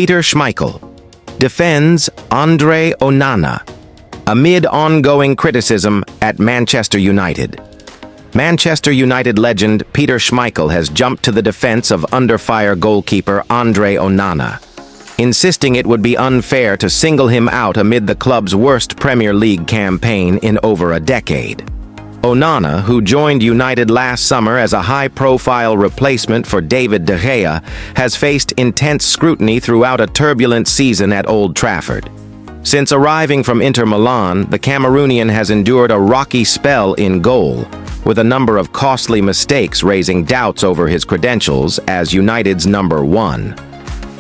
Peter Schmeichel defends Andre Onana amid ongoing criticism at Manchester United. Manchester United legend Peter Schmeichel has jumped to the defense of under-fire goalkeeper Andre Onana, insisting it would be unfair to single him out amid the club's worst Premier League campaign in over a decade. Onana, who joined United last summer as a high-profile replacement for David de Gea, has faced intense scrutiny throughout a turbulent season at Old Trafford. Since arriving from Inter Milan, the Cameroonian has endured a rocky spell in goal, with a number of costly mistakes raising doubts over his credentials as United's number one.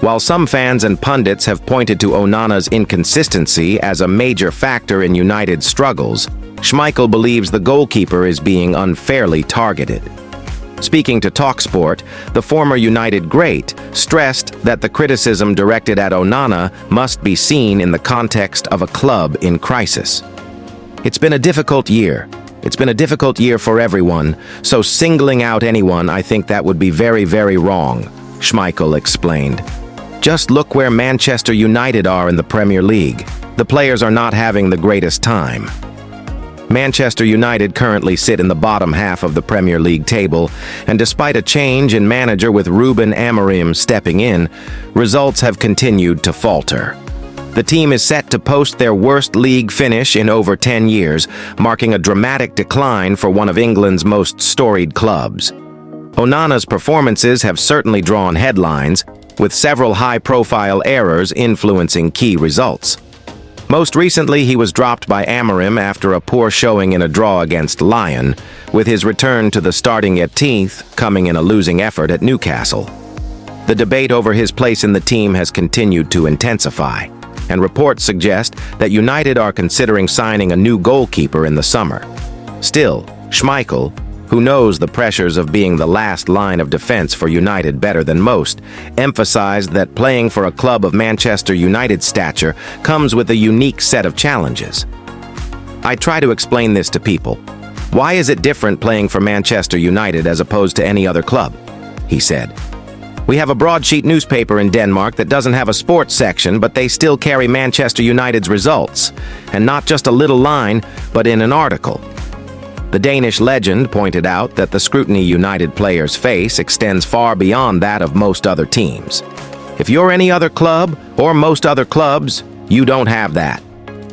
While some fans and pundits have pointed to Onana's inconsistency as a major factor in United's struggles, Schmeichel believes the goalkeeper is being unfairly targeted. Speaking to TalkSport, the former United great stressed that the criticism directed at Onana must be seen in the context of a club in crisis. It's been a difficult year. It's been a difficult year for everyone, so singling out anyone, I think that would be very, very wrong, Schmeichel explained. Just look where Manchester United are in the Premier League. The players are not having the greatest time. Manchester United currently sit in the bottom half of the Premier League table, and despite a change in manager with Ruben Amorim stepping in, results have continued to falter. The team is set to post their worst league finish in over 10 years, marking a dramatic decline for one of England's most storied clubs. Onana's performances have certainly drawn headlines, with several high-profile errors influencing key results. Most recently, he was dropped by Amorim after a poor showing in a draw against Lyon, with his return to the starting 18th coming in a losing effort at Newcastle. The debate over his place in the team has continued to intensify, and reports suggest that United are considering signing a new goalkeeper in the summer. Still, Schmeichel, who knows the pressures of being the last line of defense for United better than most, emphasized that playing for a club of Manchester United's stature comes with a unique set of challenges. I try to explain this to people. Why is it different playing for Manchester United as opposed to any other club? He said. We have a broadsheet newspaper in Denmark that doesn't have a sports section, but they still carry Manchester United's results, and not just a little line, but in an article. The Danish legend pointed out that the scrutiny United players face extends far beyond that of most other teams. If you're any other club, or most other clubs, you don't have that.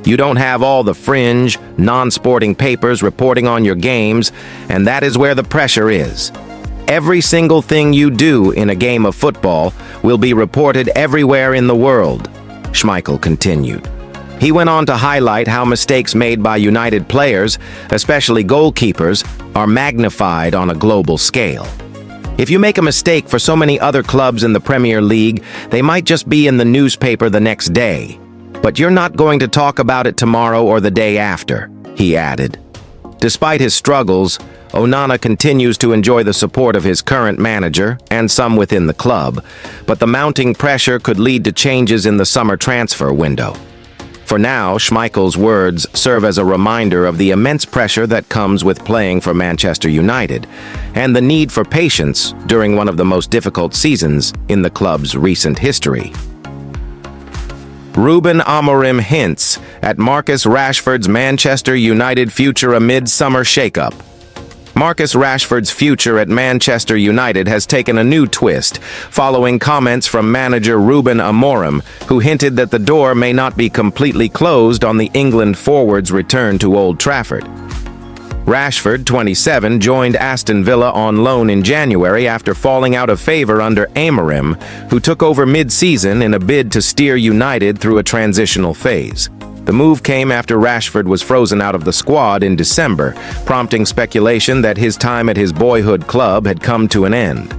You don't have all the fringe, non-sporting papers reporting on your games, and that is where the pressure is. Every single thing you do in a game of football will be reported everywhere in the world, Schmeichel continued. He went on to highlight how mistakes made by United players, especially goalkeepers, are magnified on a global scale. If you make a mistake for so many other clubs in the Premier League, they might just be in the newspaper the next day. But you're not going to talk about it tomorrow or the day after, he added. Despite his struggles, Onana continues to enjoy the support of his current manager and some within the club, but the mounting pressure could lead to changes in the summer transfer window. For now, Schmeichel's words serve as a reminder of the immense pressure that comes with playing for Manchester United, and the need for patience during one of the most difficult seasons in the club's recent history. Ruben Amorim hints at Marcus Rashford's Manchester United future amid summer shakeup. Marcus Rashford's future at Manchester United has taken a new twist, following comments from manager Ruben Amorim, who hinted that the door may not be completely closed on the England forward's return to Old Trafford. Rashford, 27, joined Aston Villa on loan in January after falling out of favor under Amorim, who took over mid-season in a bid to steer United through a transitional phase. The move came after Rashford was frozen out of the squad in December, prompting speculation that his time at his boyhood club had come to an end.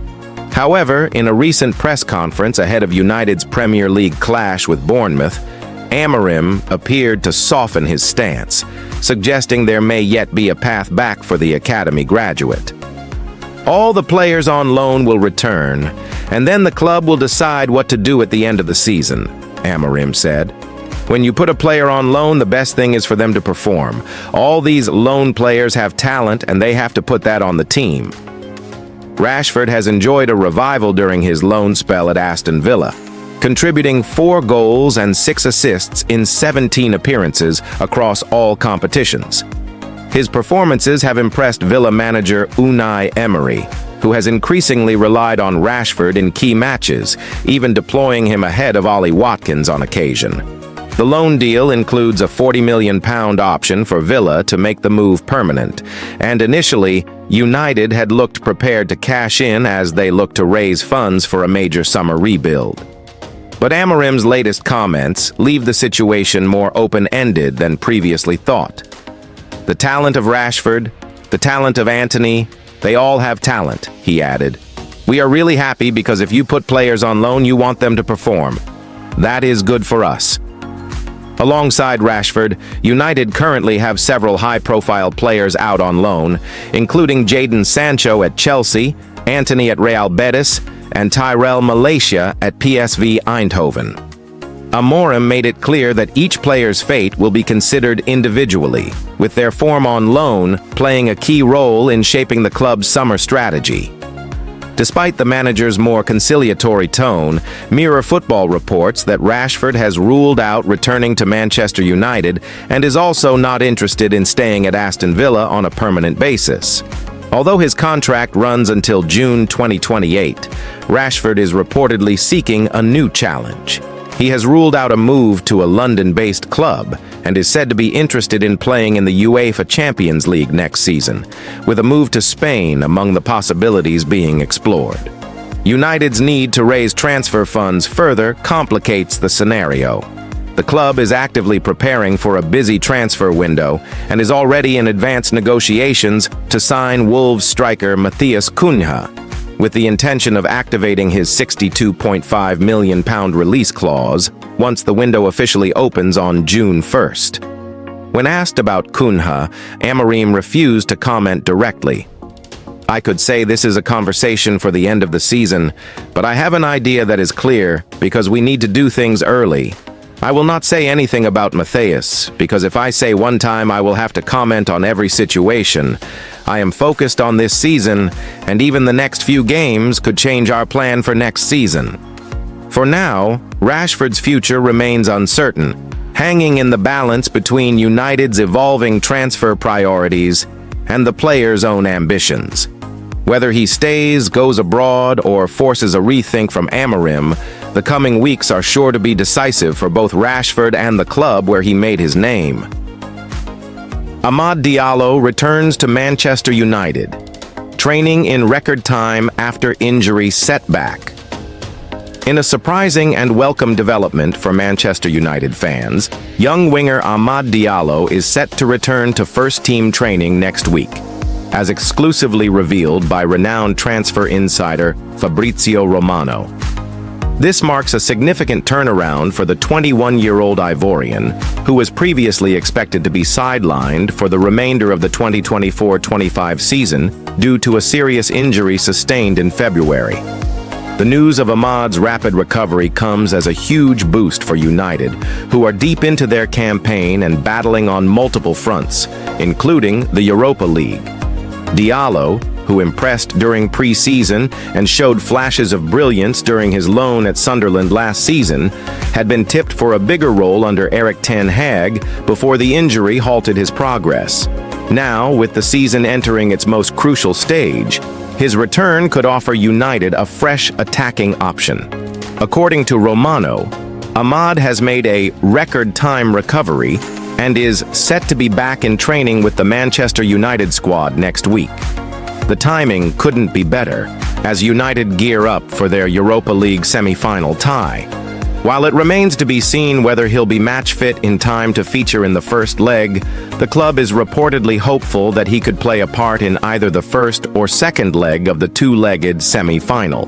However, in a recent press conference ahead of United's Premier League clash with Bournemouth, Amorim appeared to soften his stance, suggesting there may yet be a path back for the academy graduate. All the players on loan will return, and then the club will decide what to do at the end of the season, Amorim said. When you put a player on loan, the best thing is for them to perform. All these loan players have talent, and they have to put that on the team. Rashford has enjoyed a revival during his loan spell at Aston Villa. contributing 4 goals and 6 assists in 17 appearances across all competitions. His performances have impressed Villa manager Unai Emery, who has increasingly relied on Rashford in key matches, even deploying him ahead of Ollie Watkins on occasion. The loan deal includes a £40 million option for Villa to make the move permanent, and initially, United had looked prepared to cash in as they looked to raise funds for a major summer rebuild. But Amorim's latest comments leave the situation more open-ended than previously thought. The talent of Rashford, the talent of Antony, they all have talent, he added. We are really happy because if you put players on loan, you want them to perform. That is good for us. Alongside Rashford, United currently have several high-profile players out on loan, including Jadon Sancho at Chelsea, Antony at Real Betis, and Tyrell Malacia at PSV Eindhoven. Amorim made it clear that each player's fate will be considered individually, with their form on loan playing a key role in shaping the club's summer strategy. Despite the manager's more conciliatory tone, Mirror Football reports that Rashford has ruled out returning to Manchester United and is also not interested in staying at Aston Villa on a permanent basis. Although his contract runs until June 2028, Rashford is reportedly seeking a new challenge. He has ruled out a move to a London-based club and is said to be interested in playing in the UEFA Champions League next season, with a move to Spain among the possibilities being explored. United's need to raise transfer funds further complicates the scenario. The club is actively preparing for a busy transfer window and is already in advanced negotiations to sign Wolves striker Matheus Cunha, with the intention of activating his £62.5 million release clause once the window officially opens on June 1st. When asked about Cunha, Amorim refused to comment directly. I could say this is a conversation for the end of the season, but I have an idea that is clear because we need to do things early. I will not say anything about Matheus, because if I say one time I will have to comment on every situation. I am focused on this season, and even the next few games could change our plan for next season. For now, Rashford's future remains uncertain, hanging in the balance between United's evolving transfer priorities and the player's own ambitions. Whether he stays, goes abroad, or forces a rethink from Amorim, the coming weeks are sure to be decisive for both Rashford and the club where he made his name. Amad Diallo returns to Manchester United, training in record time after injury setback. In a surprising and welcome development for Manchester United fans, young winger Amad Diallo is set to return to first-team training next week, as exclusively revealed by renowned transfer insider Fabrizio Romano. This marks a significant turnaround for the 21-year-old Ivorian, who was previously expected to be sidelined for the remainder of the 2024-25 season due to a serious injury sustained in February. The news of Amad's rapid recovery comes as a huge boost for United, who are deep into their campaign and battling on multiple fronts, including the Europa League. Diallo, who impressed during pre-season and showed flashes of brilliance during his loan at Sunderland last season, had been tipped for a bigger role under Erik ten Hag before the injury halted his progress. Now, with the season entering its most crucial stage, his return could offer United a fresh attacking option. According to Romano, Amad has made a record-time recovery and is set to be back in training with the Manchester United squad next week. The timing couldn't be better, as United gear up for their Europa League semi-final tie. While it remains to be seen whether he'll be match-fit in time to feature in the first leg, the club is reportedly hopeful that he could play a part in either the first or second leg of the two-legged semi-final.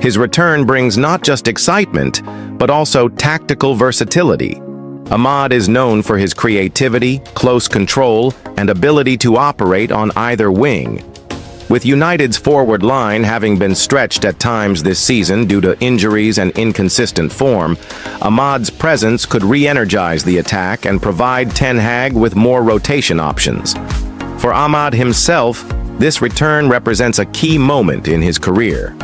His return brings not just excitement, but also tactical versatility. Amad is known for his creativity, close control, and ability to operate on either wing. With United's forward line having been stretched at times this season due to injuries and inconsistent form, Amad's presence could re-energize the attack and provide Ten Hag with more rotation options. For Amad himself, this return represents a key moment in his career.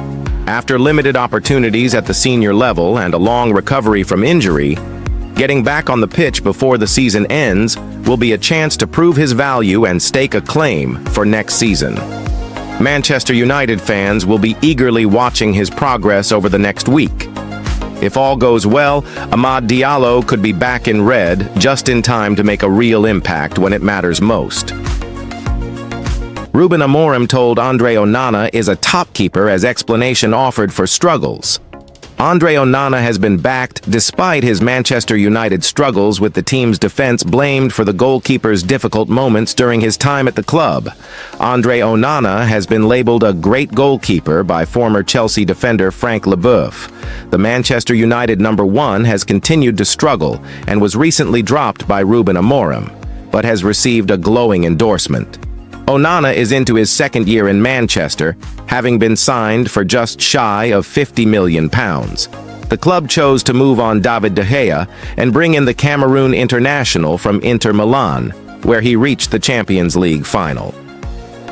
After limited opportunities at the senior level and a long recovery from injury, getting back on the pitch before the season ends will be a chance to prove his value and stake a claim for next season. Manchester United fans will be eagerly watching his progress over the next week. If all goes well, Amad Diallo could be back in red just in time to make a real impact when it matters most. Ruben Amorim told Andre Onana is a top keeper as explanation offered for struggles. Andre Onana has been backed despite his Manchester United struggles, with the team's defense blamed for the goalkeeper's difficult moments during his time at the club. Andre Onana has been labeled a great goalkeeper by former Chelsea defender Frank Leboeuf. The Manchester United #1 has continued to struggle and was recently dropped by Ruben Amorim, but has received a glowing endorsement. Onana is into his second year in Manchester, having been signed for just shy of £50 million. The club chose to move on David de Gea and bring in the Cameroon international from Inter Milan, where he reached the Champions League final.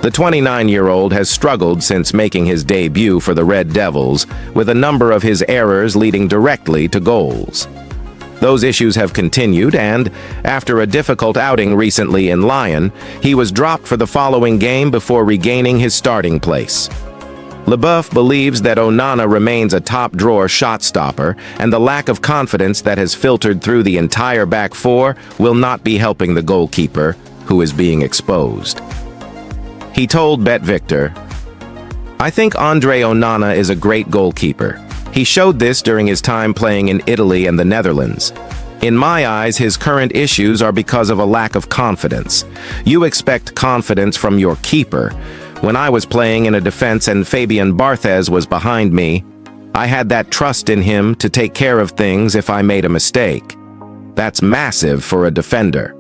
The 29-year-old has struggled since making his debut for the Red Devils, with a number of his errors leading directly to goals. Those issues have continued, and, after a difficult outing recently in Lyon, he was dropped for the following game before regaining his starting place. Leboeuf believes that Onana remains a top-drawer shot-stopper, and the lack of confidence that has filtered through the entire back four will not be helping the goalkeeper, who is being exposed. He told Bet Victor, "I think Andre Onana is a great goalkeeper. He showed this during his time playing in Italy and the Netherlands. In my eyes, his current issues are because of a lack of confidence. You expect confidence from your keeper. When I was playing in a defense and Fabian Barthez was behind me, I had that trust in him to take care of things if I made a mistake. That's massive for a defender."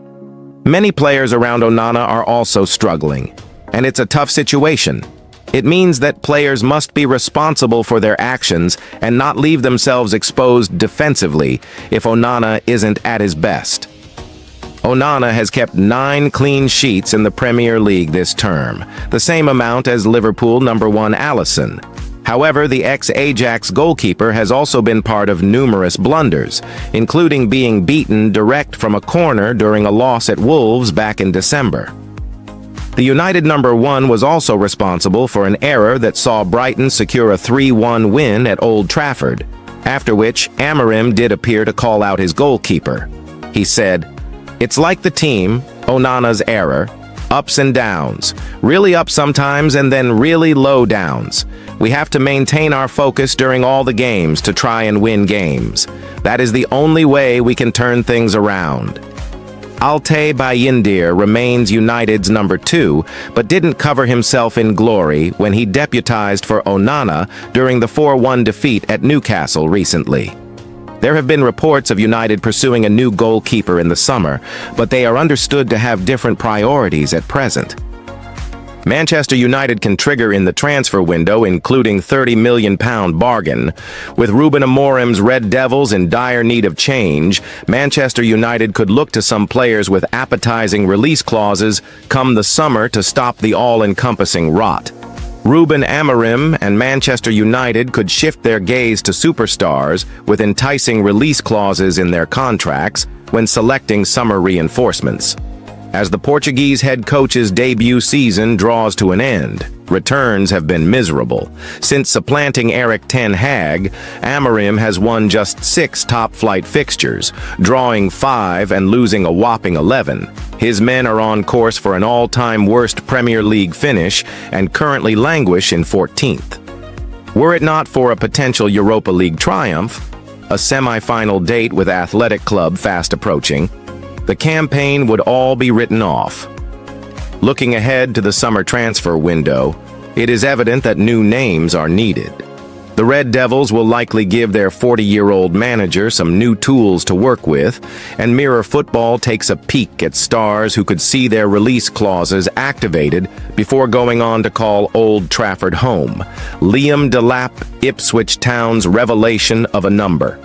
Many players around Onana are also struggling, and it's a tough situation. It means that players must be responsible for their actions and not leave themselves exposed defensively if Onana isn't at his best. Onana has kept 9 clean sheets in the Premier League this term, the same amount as Liverpool #1 Alisson. However, the ex-Ajax goalkeeper has also been part of numerous blunders, including being beaten direct from a corner during a loss at Wolves back in December. The United #1 was also responsible for an error that saw Brighton secure a 3-1 win at Old Trafford, after which Amorim did appear to call out his goalkeeper. He said, "It's like the team, Onana's error, ups and downs, really up sometimes and then really low downs. We have to maintain our focus during all the games to try and win games. That is the only way we can turn things around." Altay Bayindir remains United's #2, but didn't cover himself in glory when he deputized for Onana during the 4-1 defeat at Newcastle recently. There have been reports of United pursuing a new goalkeeper in the summer, but they are understood to have different priorities at present. Manchester United can trigger in the transfer window, including £30 million bargain. With Ruben Amorim's Red Devils in dire need of change, Manchester United could look to some players with appetizing release clauses come the summer to stop the all-encompassing rot. Ruben Amorim and Manchester United could shift their gaze to superstars with enticing release clauses in their contracts when selecting summer reinforcements. As the Portuguese head coach's debut season draws to an end, returns have been miserable. Since supplanting Erik ten Hag, Amorim has won just 6 top-flight fixtures, drawing 5 and losing a whopping 11. His men are on course for an all-time worst Premier League finish and currently languish in 14th. Were it not for a potential Europa League triumph, a semi-final date with Athletic Club fast approaching, the campaign would all be written off. Looking ahead to the summer transfer window, it is evident that new names are needed. The Red Devils will likely give their 40-year-old manager some new tools to work with, and Mirror Football takes a peek at stars who could see their release clauses activated before going on to call Old Trafford home. Liam Delap, Ipswich Town's revelation of a number.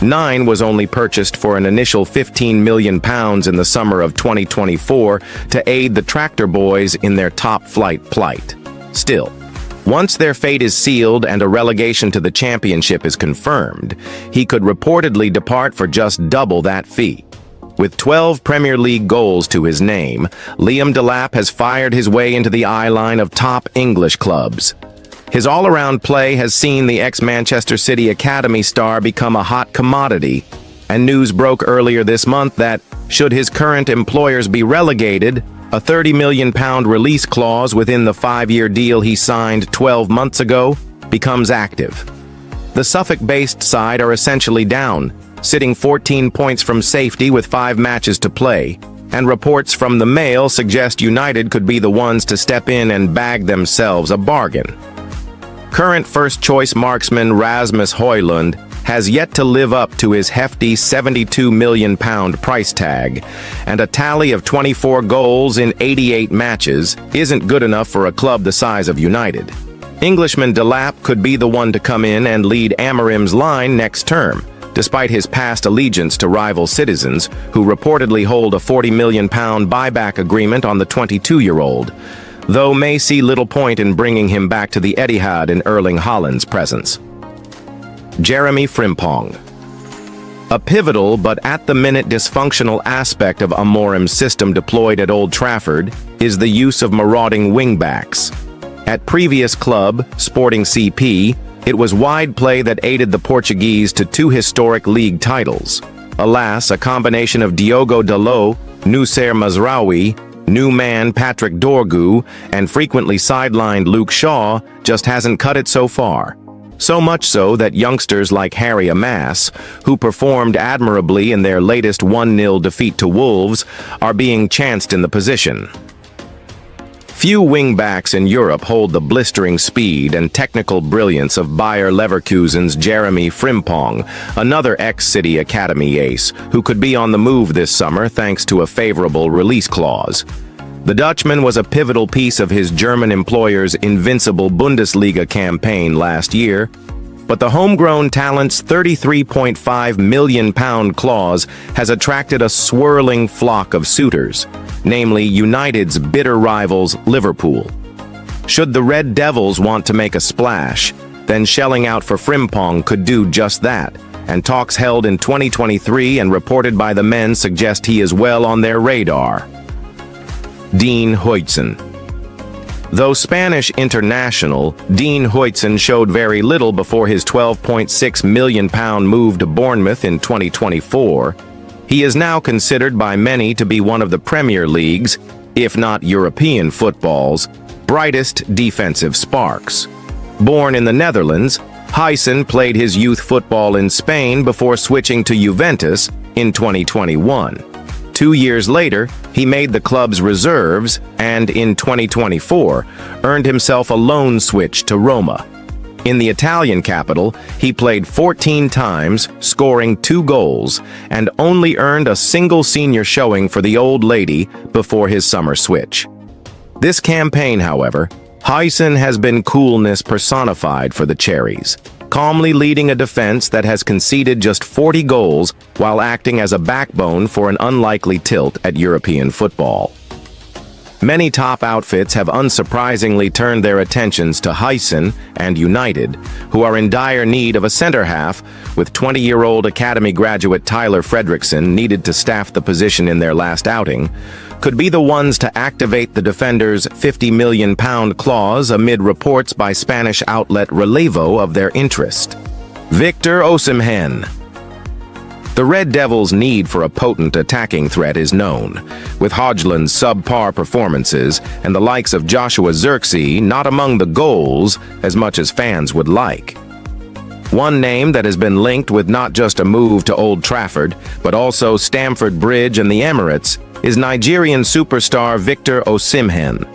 9 was only purchased for an initial £15 million in the summer of 2024 to aid the Tractor Boys in their top-flight plight. Still, Once their fate is sealed and a relegation to the championship is confirmed, he could reportedly depart for just double that fee. With 12 Premier League goals to his name, Liam Delap has fired his way into the eye line of top English clubs. His all-around play has seen the ex-Manchester City Academy star become a hot commodity, and news broke earlier this month that, should his current employers be relegated, a £30 million release clause within the 5-year deal he signed 12 months ago becomes active. The Suffolk-based side are essentially down, sitting 14 points from safety with 5 matches to play, and reports from the Mail suggest United could be the ones to step in and bag themselves a bargain. Current first-choice marksman Rasmus Højlund has yet to live up to his hefty £72 million price tag, and a tally of 24 goals in 88 matches isn't good enough for a club the size of United. Englishman Delap could be the one to come in and lead Amorim's line next term, despite his past allegiance to rival Citizens, who reportedly hold a £40 million buyback agreement on the 22-year-old, though may see little point in bringing him back to the Etihad in Erling Haaland's presence. Jeremy Frimpong. A pivotal but at-the-minute dysfunctional aspect of Amorim's system deployed at Old Trafford is the use of marauding wingbacks. At previous club, Sporting CP, it was wide play that aided the Portuguese to 2 historic league titles. Alas, a combination of Diogo Dalot, Noussair Mazraoui, new man Patrick Dorgu, and frequently sidelined Luke Shaw just hasn't cut it so far. So much so that youngsters like Harry Maguire, who performed admirably in their latest 1-0 defeat to Wolves, are being chanced in the position. Few wingbacks in Europe hold the blistering speed and technical brilliance of Bayer Leverkusen's Jeremy Frimpong, another ex-City Academy ace, who could be on the move this summer thanks to a favorable release clause. The Dutchman was a pivotal piece of his German employer's invincible Bundesliga campaign last year, but the homegrown talent's £33.5 million clause has attracted a swirling flock of suitors, namely United's bitter rivals Liverpool. Should the Red Devils want to make a splash, then shelling out for Frimpong could do just that, and talks held in 2023 and reported by the men suggest he is well on their radar. Dean Huijsen. Though Spanish international, Dean Huijsen showed very little before his £12.6 million move to Bournemouth in 2024. He is now considered by many to be one of the Premier League's, if not European football's, brightest defensive sparks. Born in the Netherlands, Huijsen played his youth football in Spain before switching to Juventus in 2021. 2 years later, he made the club's reserves and, in 2024, earned himself a loan switch to Roma. In the Italian capital, he played 14 times, scoring 2 goals, and only earned a single senior showing for the Old Lady before his summer switch. This campaign, however, Huijsen has been coolness personified for the Cherries, calmly leading a defense that has conceded just 40 goals while acting as a backbone for an unlikely tilt at European football. Many top outfits have unsurprisingly turned their attentions to Huijsen and United, who are in dire need of a center-half, with 20-year-old academy graduate Tyler Fredrickson needed to staff the position in their last outing, could be the ones to activate the defender's £50 million clause amid reports by Spanish outlet Relevo of their interest. Victor Osimhen. The Red Devils' need for a potent attacking threat is known, with Højlund's subpar performances and the likes of Joshua Zirkzee not among the goals as much as fans would like. One name that has been linked with not just a move to Old Trafford, but also Stamford Bridge and the Emirates, is Nigerian superstar Victor Osimhen.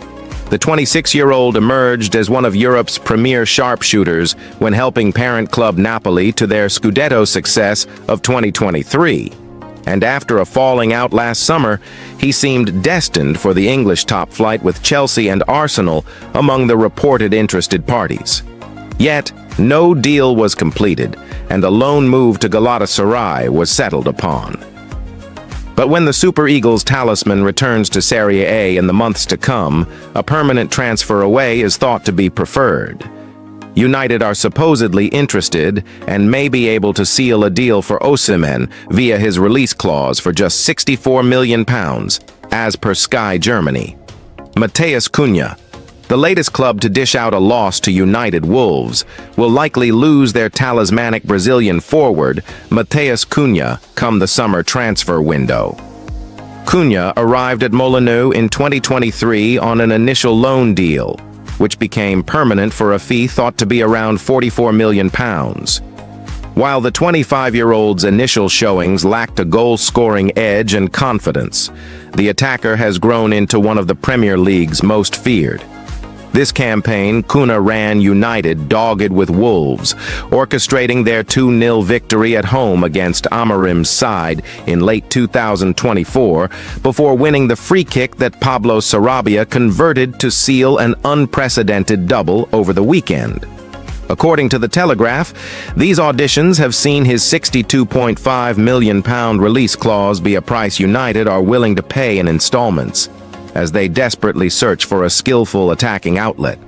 The 26-year-old emerged as one of Europe's premier sharpshooters when helping parent club Napoli to their Scudetto success of 2023. And after a falling out last summer, he seemed destined for the English top flight with Chelsea and Arsenal among the reported interested parties. Yet, no deal was completed, and a loan move to Galatasaray was settled upon. But when the Super Eagles talisman returns to Serie A in the months to come, a permanent transfer away is thought to be preferred. United are supposedly interested and may be able to seal a deal for Osimhen via his release clause for just £64 million, as per Sky Germany. Matheus Cunha, the latest club to dish out a loss to United Wolves, will likely lose their talismanic Brazilian forward, Matheus Cunha, come the summer transfer window. Cunha arrived at Molineux in 2023 on an initial loan deal, which became permanent for a fee thought to be around £44 million. While the 25-year-old's initial showings lacked a goal-scoring edge and confidence, the attacker has grown into one of the Premier League's most feared. This campaign, Cunha ran United dogged with Wolves, orchestrating their 2-0 victory at home against Amorim's side in late 2024, before winning the free kick that Pablo Sarabia converted to seal an unprecedented double over the weekend. According to The Telegraph, these auditions have seen his £62.5 million release clause be a price United are willing to pay in installments, as they desperately search for a skillful attacking outlet.